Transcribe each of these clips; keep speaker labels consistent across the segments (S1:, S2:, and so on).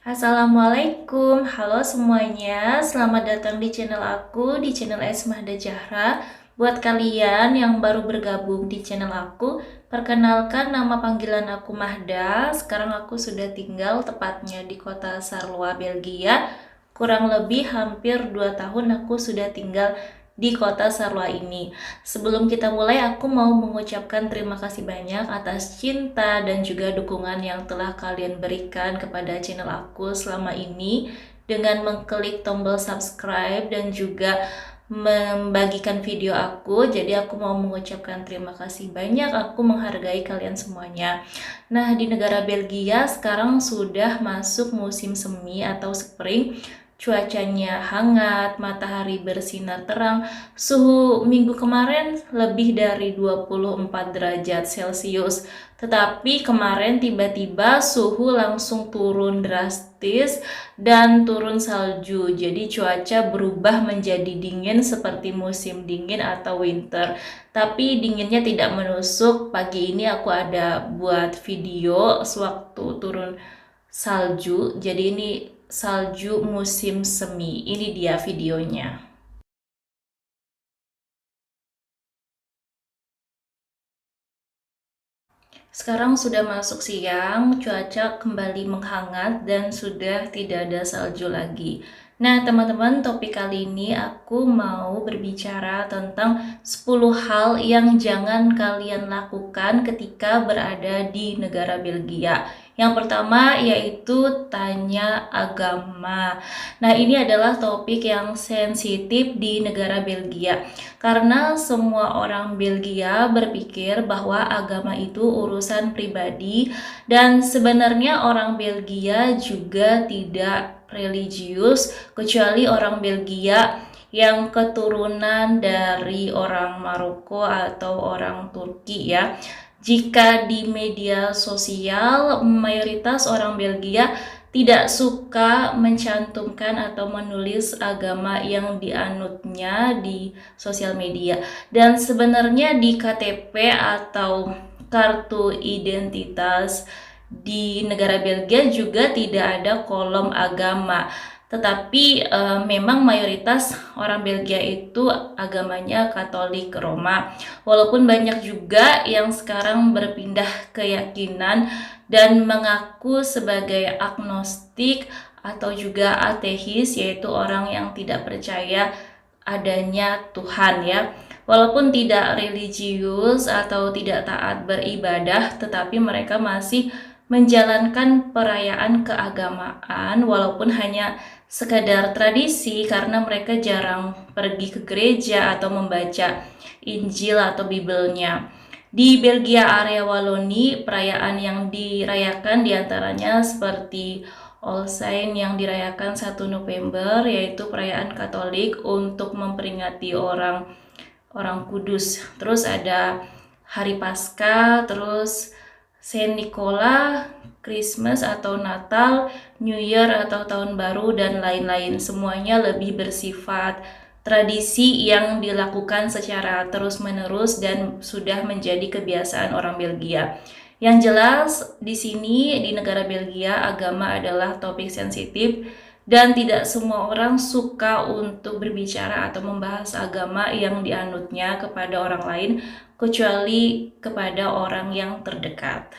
S1: Assalamualaikum, halo semuanya, selamat datang di channel aku, di channel Esmahda Zahra. Buat kalian yang baru bergabung di channel aku, perkenalkan nama panggilan aku Mahda. Sekarang aku sudah tinggal tepatnya di kota Charleroi, Belgia. Kurang lebih hampir 2 tahun aku sudah tinggal di kota Charleroi ini. Sebelum kita mulai, aku mau mengucapkan terima kasih banyak atas cinta dan juga dukungan yang telah kalian berikan kepada channel aku selama ini dengan mengklik tombol subscribe dan juga membagikan video aku. Jadi aku mau mengucapkan terima kasih banyak, aku menghargai kalian semuanya. Nah, di negara Belgia sekarang sudah masuk musim semi atau spring. Cuacanya hangat, matahari bersinar terang. Suhu minggu kemarin lebih dari 24 derajat Celcius. Tetapi kemarin tiba-tiba suhu langsung turun drastis dan turun salju. Jadi cuaca berubah menjadi dingin seperti musim dingin atau winter. Tapi dinginnya tidak menusuk. Pagi ini aku ada buat video sewaktu turun salju. Jadi ini salju musim semi. Ini dia videonya. Sekarang sudah masuk siang, cuaca kembali menghangat dan sudah tidak ada salju lagi. Nah, teman-teman, topik kali ini aku mau berbicara tentang 10 hal yang jangan kalian lakukan ketika berada di negara Belgia. Yang pertama yaitu tanya agama. Nah, ini adalah topik yang sensitif di negara Belgia. Karena semua orang Belgia berpikir bahwa agama itu urusan pribadi dan sebenarnya orang Belgia juga tidak religius kecuali orang Belgia yang keturunan dari orang Maroko atau orang Turki ya. Jika di media sosial mayoritas orang Belgia tidak suka mencantumkan atau menulis agama yang dianutnya di sosial media. Dan sebenarnya di KTP atau kartu identitas di negara Belgia juga tidak ada kolom agama. Tetapi memang mayoritas orang Belgia itu agamanya Katolik Roma. Walaupun banyak juga yang sekarang berpindah keyakinan dan mengaku sebagai agnostik atau juga ateis, yaitu orang yang tidak percaya adanya Tuhan ya. Walaupun tidak religius atau tidak taat beribadah, tetapi mereka masih menjalankan perayaan keagamaan walaupun hanya sekadar tradisi karena mereka jarang pergi ke gereja atau membaca Injil atau Bibelnya. Di Belgia area Wallonie, perayaan yang dirayakan diantaranya seperti All Saints yang dirayakan 1 November, yaitu perayaan Katolik untuk memperingati orang kudus. Terus ada Hari Paskah, terus Saint Nicholas, Christmas atau Natal, New Year atau Tahun Baru, dan lain-lain. Semuanya lebih bersifat tradisi yang dilakukan secara terus-menerus dan sudah menjadi kebiasaan orang Belgia. Yang jelas di sini di negara Belgia agama adalah topik sensitif dan tidak semua orang suka untuk berbicara atau membahas agama yang dianutnya kepada orang lain kecuali kepada orang yang terdekat.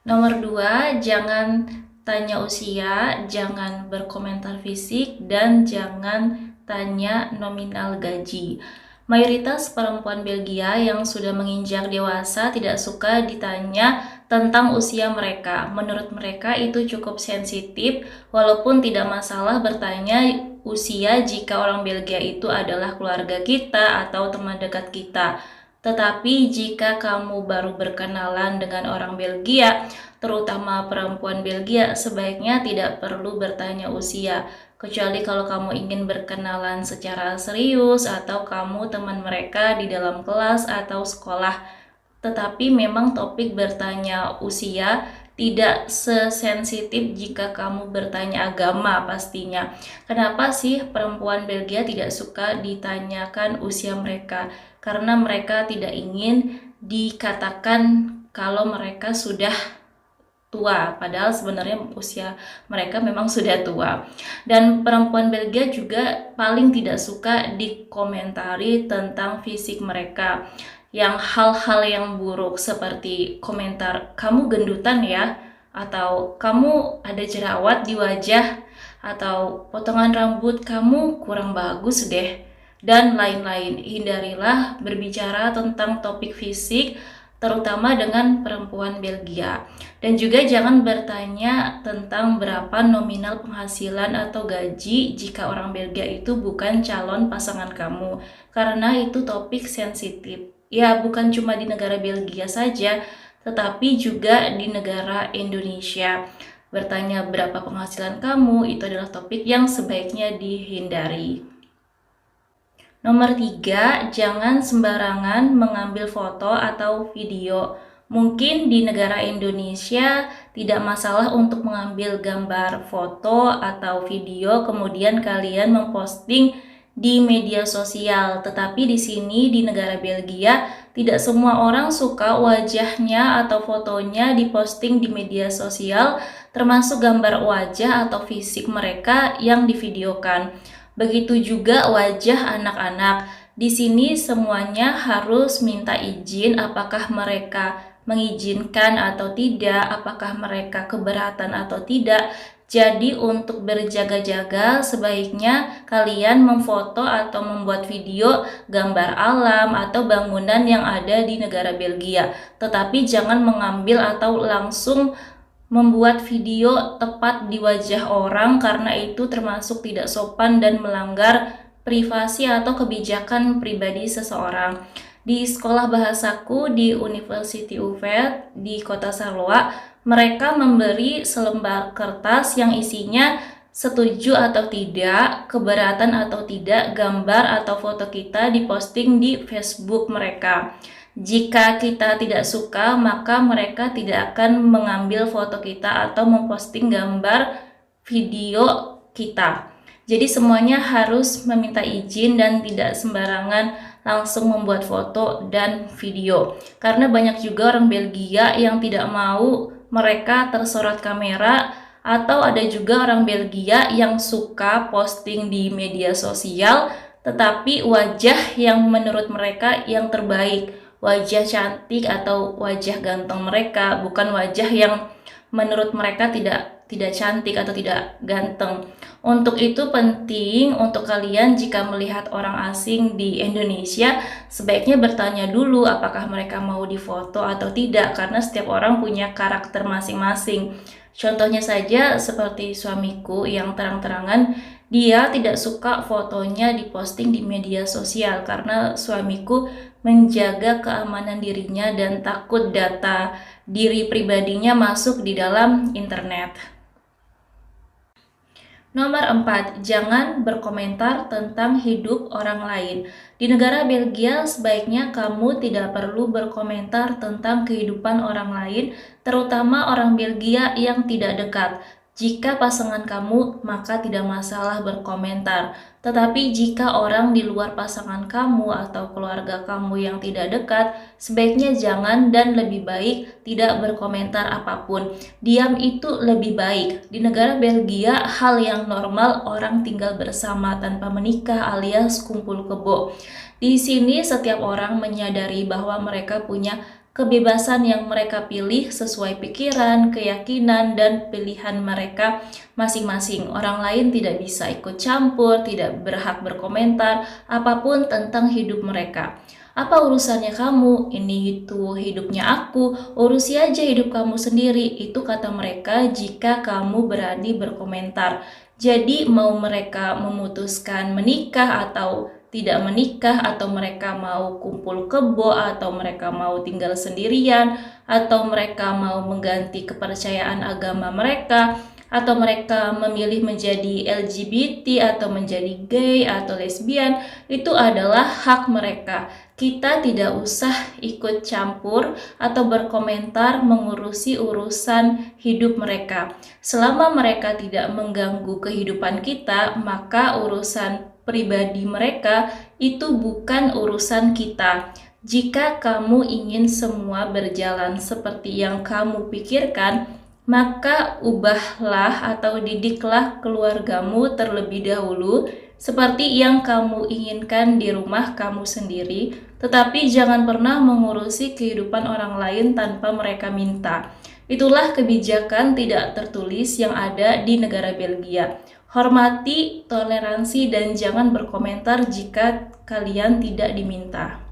S1: Nomor 2, jangan tanya usia, jangan berkomentar fisik, dan jangan tanya nominal gaji. Mayoritas perempuan Belgia yang sudah menginjak dewasa tidak suka ditanya tentang usia mereka. Menurut mereka itu cukup sensitif, walaupun tidak masalah bertanya usia jika orang Belgia itu adalah keluarga kita atau teman dekat kita. Tetapi jika kamu baru berkenalan dengan orang Belgia, terutama perempuan Belgia, sebaiknya tidak perlu bertanya usia. Kecuali kalau kamu ingin berkenalan secara serius atau kamu teman mereka di dalam kelas atau sekolah. Tetapi memang topik bertanya usia tidak sesensitif jika kamu bertanya agama pastinya. Kenapa sih perempuan Belgia tidak suka ditanyakan usia mereka? Karena mereka tidak ingin dikatakan kalau mereka sudah tua, padahal sebenarnya usia mereka memang sudah tua. Dan perempuan Belgia juga paling tidak suka dikomentari tentang fisik mereka, yang hal-hal yang buruk seperti komentar kamu gendutan ya, atau kamu ada jerawat di wajah, atau potongan rambut kamu kurang bagus deh, dan lain-lain. Hindarilah berbicara tentang topik fisik, terutama dengan perempuan Belgia. Dan juga jangan bertanya tentang berapa nominal penghasilan atau gaji jika orang Belgia itu bukan calon pasangan kamu, karena itu topik sensitif. Ya, bukan cuma di negara Belgia saja, tetapi juga di negara Indonesia. Bertanya berapa penghasilan kamu, itu adalah topik yang sebaiknya dihindari. Nomor 3, jangan sembarangan mengambil foto atau video. Mungkin di negara Indonesia tidak masalah untuk mengambil gambar, foto, atau video, kemudian kalian memposting di media sosial. Tetapi di sini di negara Belgia, tidak semua orang suka wajahnya atau fotonya diposting di media sosial, termasuk gambar wajah atau fisik mereka yang divideokan. Begitu juga wajah anak-anak. Di sini semuanya harus minta izin, apakah mereka mengizinkan atau tidak, apakah mereka keberatan atau tidak. Jadi untuk berjaga-jaga sebaiknya kalian memfoto atau membuat video gambar alam atau bangunan yang ada di negara Belgia. Tetapi jangan mengambil atau langsung membuat video tepat di wajah orang, karena itu termasuk tidak sopan dan melanggar privasi atau kebijakan pribadi seseorang. Di sekolah bahasaku di University Utrecht di kota Charleroi, mereka memberi selembar kertas yang isinya setuju atau tidak, keberatan atau tidak, gambar atau foto kita diposting di Facebook mereka. Jika kita tidak suka, maka mereka tidak akan mengambil foto kita atau memposting gambar video kita. Jadi semuanya harus meminta izin dan tidak sembarangan langsung membuat foto dan video. Karena banyak juga orang Belgia yang tidak mau mereka tersorot kamera, atau ada juga orang Belgia yang suka posting di media sosial, tetapi wajah yang menurut mereka yang terbaik, wajah cantik atau wajah ganteng mereka, bukan wajah yang menurut mereka tidak cantik atau tidak ganteng. Untuk itu penting untuk kalian jika melihat orang asing di Indonesia, sebaiknya bertanya dulu apakah mereka mau difoto atau tidak, karena setiap orang punya karakter masing-masing. Contohnya saja seperti suamiku yang terang-terangan dia tidak suka fotonya diposting di media sosial karena suamiku menjaga keamanan dirinya dan takut data diri pribadinya masuk di dalam internet. Nomor 4, jangan berkomentar tentang hidup orang lain. Di negara Belgia, sebaiknya kamu tidak perlu berkomentar tentang kehidupan orang lain, terutama orang Belgia yang tidak dekat. Jika pasangan kamu, maka tidak masalah berkomentar. Tetapi jika orang di luar pasangan kamu atau keluarga kamu yang tidak dekat, sebaiknya jangan dan lebih baik tidak berkomentar apapun. Diam itu lebih baik. Di negara Belgia, hal yang normal orang tinggal bersama tanpa menikah alias kumpul kebo. Di sini setiap orang menyadari bahwa mereka punya kebebasan yang mereka pilih sesuai pikiran, keyakinan, dan pilihan mereka masing-masing. Orang lain tidak bisa ikut campur, tidak berhak berkomentar apapun tentang hidup mereka. Apa urusannya kamu? Ini itu hidupnya aku, urusi aja hidup kamu sendiri. Itu kata mereka jika kamu berani berkomentar. Jadi mau mereka memutuskan menikah atau tidak menikah, atau mereka mau kumpul kebo, atau mereka mau tinggal sendirian, atau mereka mau mengganti kepercayaan agama mereka, atau mereka memilih menjadi LGBT atau menjadi gay atau lesbian, itu adalah hak mereka. Kita tidak usah ikut campur atau berkomentar mengurusi urusan hidup mereka. Selama mereka tidak mengganggu kehidupan kita, maka urusan pribadi mereka itu bukan urusan kita. Jika kamu ingin semua berjalan seperti yang kamu pikirkan, maka ubahlah atau didiklah keluargamu terlebih dahulu seperti yang kamu inginkan di rumah kamu sendiri, tetapi jangan pernah mengurusi kehidupan orang lain tanpa mereka minta. Itulah kebijakan tidak tertulis yang ada di negara Belgia. Hormati, toleransi, dan jangan berkomentar jika kalian tidak diminta.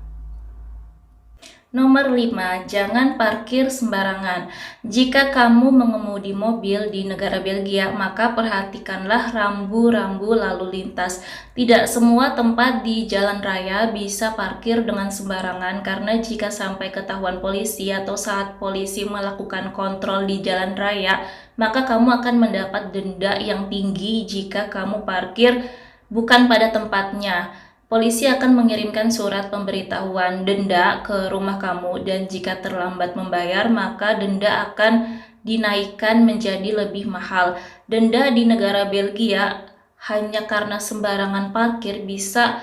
S1: Nomor 5, jangan parkir sembarangan. Jika kamu mengemudi mobil di negara Belgia, maka perhatikanlah rambu-rambu lalu lintas. Tidak semua tempat di jalan raya bisa parkir dengan sembarangan, karena jika sampai ketahuan polisi atau saat polisi melakukan kontrol di jalan raya, maka kamu akan mendapat denda yang tinggi jika kamu parkir bukan pada tempatnya. Polisi akan mengirimkan surat pemberitahuan denda ke rumah kamu, dan jika terlambat membayar, maka denda akan dinaikkan menjadi lebih mahal. Denda di negara Belgia hanya karena sembarangan parkir bisa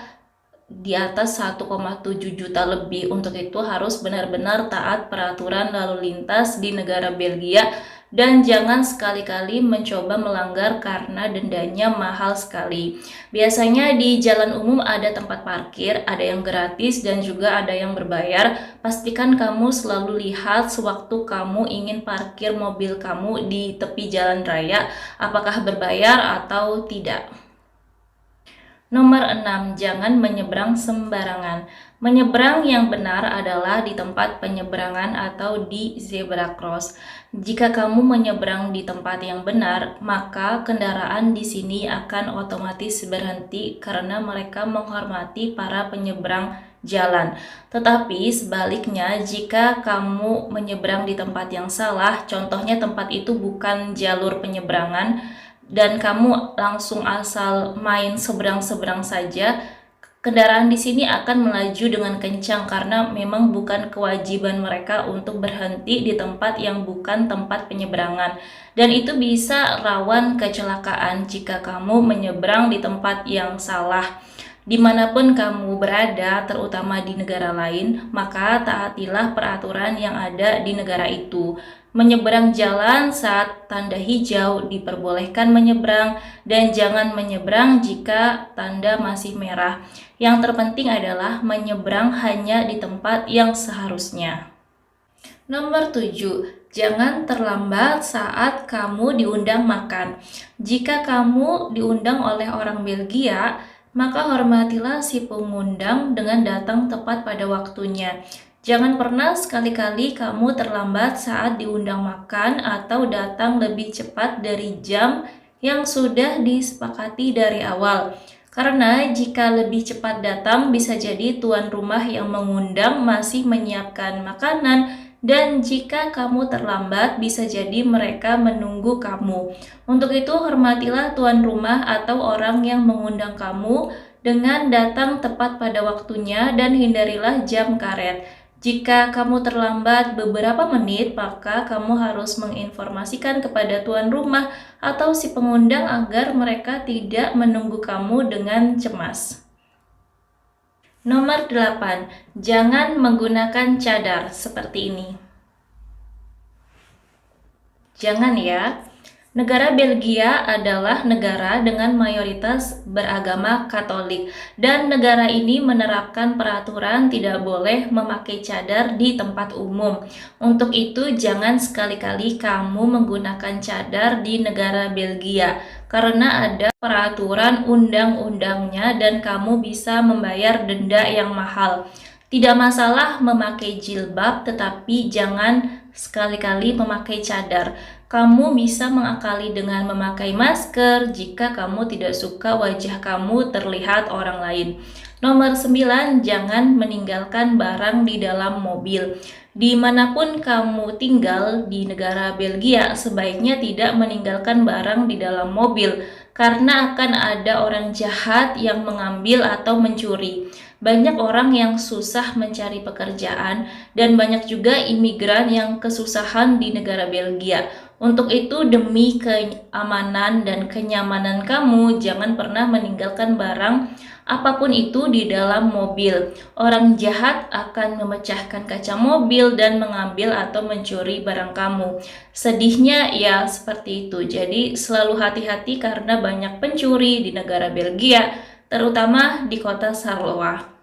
S1: di atas 1,7 juta lebih. Untuk itu harus benar-benar taat peraturan lalu lintas di negara Belgia dan jangan sekali-kali mencoba melanggar karena dendanya mahal sekali. Biasanya di jalan umum ada tempat parkir, ada yang gratis dan juga ada yang berbayar. Pastikan kamu selalu lihat sewaktu kamu ingin parkir mobil kamu di tepi jalan raya, apakah berbayar atau tidak. Nomor 6, jangan menyeberang sembarangan. Menyeberang yang benar adalah di tempat penyeberangan atau di zebra cross. Jika kamu menyeberang di tempat yang benar, maka kendaraan di sini akan otomatis berhenti karena mereka menghormati para penyeberang jalan. Tetapi sebaliknya, jika kamu menyeberang di tempat yang salah, contohnya tempat itu bukan jalur penyeberangan, dan kamu langsung asal main seberang-seberang saja, kendaraan di sini akan melaju dengan kencang karena memang bukan kewajiban mereka untuk berhenti di tempat yang bukan tempat penyeberangan. Dan itu bisa rawan kecelakaan jika kamu menyeberang di tempat yang salah. Dimanapun kamu berada, terutama di negara lain, maka taatilah peraturan yang ada di negara itu. Menyeberang jalan saat tanda hijau diperbolehkan menyeberang dan jangan menyeberang jika tanda masih merah. Yang terpenting adalah menyeberang hanya di tempat yang seharusnya. Nomor 7, jangan terlambat saat kamu diundang makan. Jika kamu diundang oleh orang Belgia, maka hormatilah si pengundang dengan datang tepat pada waktunya. Jangan pernah sekali-kali kamu terlambat saat diundang makan atau datang lebih cepat dari jam yang sudah disepakati dari awal. Karena jika lebih cepat datang bisa jadi tuan rumah yang mengundang masih menyiapkan makanan, dan jika kamu terlambat bisa jadi mereka menunggu kamu. Untuk itu hormatilah tuan rumah atau orang yang mengundang kamu dengan datang tepat pada waktunya dan hindarilah jam karet. Jika kamu terlambat beberapa menit, maka kamu harus menginformasikan kepada tuan rumah atau si pengundang agar mereka tidak menunggu kamu dengan cemas. Nomor 8, jangan menggunakan cadar seperti ini. Jangan ya. Negara Belgia adalah negara dengan mayoritas beragama Katolik, dan negara ini menerapkan peraturan tidak boleh memakai cadar di tempat umum. Untuk itu, jangan sekali-kali kamu menggunakan cadar di negara Belgia, karena ada peraturan undang-undangnya dan kamu bisa membayar denda yang mahal. Tidak masalah memakai jilbab, tetapi jangan sekali-kali memakai cadar. Kamu bisa mengakali dengan memakai masker jika kamu tidak suka wajah kamu terlihat orang lain. Nomor 9, jangan meninggalkan barang di dalam mobil. Dimanapun kamu tinggal di negara Belgia, sebaiknya tidak meninggalkan barang di dalam mobil, karena akan ada orang jahat yang mengambil atau mencuri. Banyak orang yang susah mencari pekerjaan dan banyak juga imigran yang kesusahan di negara Belgia. Untuk itu, demi keamanan dan kenyamanan kamu, jangan pernah meninggalkan barang apapun itu di dalam mobil. Orang jahat akan memecahkan kaca mobil dan mengambil atau mencuri barang kamu. Sedihnya ya seperti itu. Jadi selalu hati-hati karena banyak pencuri di negara Belgia, terutama di kota Charleroi.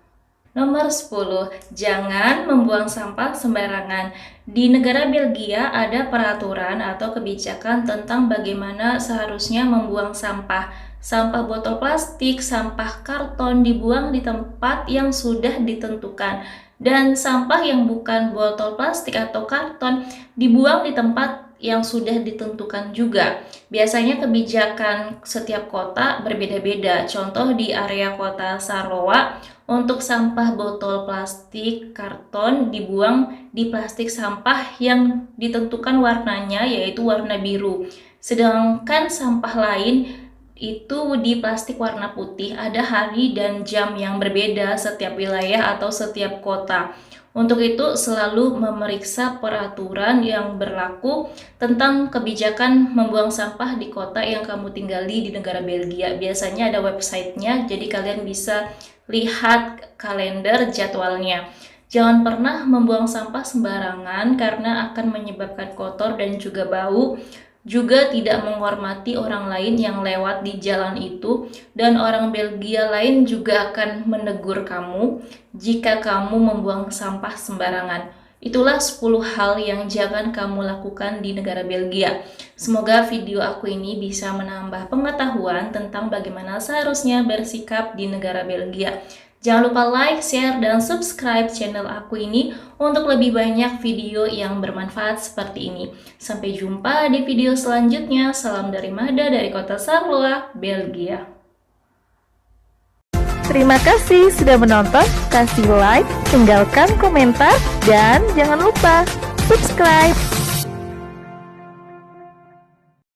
S1: Nomor 10, jangan membuang sampah sembarangan. Di negara Belgia ada peraturan atau kebijakan tentang bagaimana seharusnya membuang sampah. Sampah botol plastik, sampah karton dibuang di tempat yang sudah ditentukan. Dan sampah yang bukan botol plastik atau karton dibuang di tempat yang sudah ditentukan juga. Biasanya kebijakan setiap kota berbeda-beda. Contoh di area kota Charleroi, untuk sampah botol plastik karton dibuang di plastik sampah yang ditentukan warnanya, yaitu warna biru. Sedangkan sampah lain itu di plastik warna putih. Ada hari dan jam yang berbeda setiap wilayah atau setiap kota. Untuk itu selalu memeriksa peraturan yang berlaku tentang kebijakan membuang sampah di kota yang kamu tinggali di negara Belgia. Biasanya ada websitenya, jadi kalian bisa lihat kalender jadwalnya. Jangan pernah membuang sampah sembarangan karena akan menyebabkan kotor dan juga bau. Juga tidak menghormati orang lain yang lewat di jalan itu, dan orang Belgia lain juga akan menegur kamu jika kamu membuang sampah sembarangan. Itulah 10 hal yang jangan kamu lakukan di negara Belgia. Semoga video aku ini bisa menambah pengetahuan tentang bagaimana seharusnya bersikap di negara Belgia. Jangan lupa like, share, dan subscribe channel aku ini untuk lebih banyak video yang bermanfaat seperti ini. Sampai jumpa di video selanjutnya. Salam dari Mada dari kota Charleroi, Belgia.
S2: Terima kasih sudah menonton, kasih like, tinggalkan komentar, dan jangan lupa subscribe.